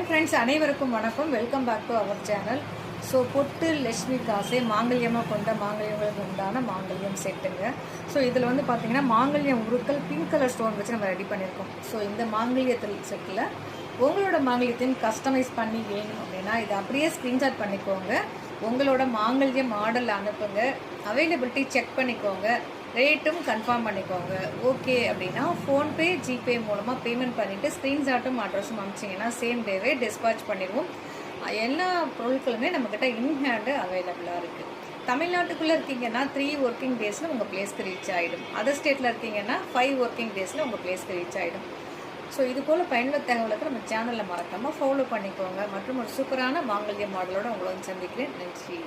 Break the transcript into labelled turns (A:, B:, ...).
A: Hi friends, அனைவருக்கும் வணக்கம். Welcome back to our channel. So பொட்டு லட்சுமி காசை மாங்கல்யமாக கொண்ட மாங்கல்யங்களுக்கு உண்டான மாங்கல்யம் செட்டுங்க. ஸோ இதில் வந்து பார்த்தீங்கன்னா மாங்கல்யம் உருக்கள் பிங்க் கலர் ஸ்டோன் வச்சு நம்ம ரெடி பண்ணியிருக்கோம். ஸோ இந்த மாங்கல்யத்தில் செட்டில் உங்களோட மாங்கல்யத்தையும் கஸ்டமைஸ் பண்ணி வேணும் அப்படின்னா இதை அப்படியே ஸ்க்ரீன்ஷாட் பண்ணிக்கோங்க. உங்களோட மாங்கல்யம் மாடல் அனுப்புங்க. அவைலபிலிட்டி செக் பண்ணிக்கோங்க. ரேட்டும் கன்ஃபார்ம் பண்ணிக்கோங்க. ஓகே அப்படின்னா ஃபோன்பே ஜிபே மூலமாக பேமெண்ட் பண்ணிவிட்டு ஸ்க்ரீன்ஷாட்டும் அட்ரஸும் அனுப்பிச்சிங்கன்னா சேம் டேவே டிஸ்பாச் பண்ணிடுவோம். எல்லா பொருட்களுமே நம்மக்கிட்ட இன்ஹேண்டு அவைலபிளாக இருக்குது. தமிழ்நாட்டுக்குள்ளே இருக்கீங்கன்னா 3 ஒர்க்கிங் டேஸில் உங்கள் பிளேஸ்க்கு ரீச் ஆகிடும். அதர் ஸ்டேட்டில் இருக்கீங்கன்னா 5 ஒர்க்கிங் டேஸில் உங்கள் பிளேஸ்க்கு ரீச் ஆகிடும். ஸோ இது போல் பயனுள்ள தகவலுக்கு நம்ம சேனலில் மறக்காமல் ஃபாலோ பண்ணிக்கோங்க. மற்றும் ஒரு சூப்பரான மாங்கல்ய மாடலோடு உங்களை வந்து சந்திக்கிறேன். நன்றி.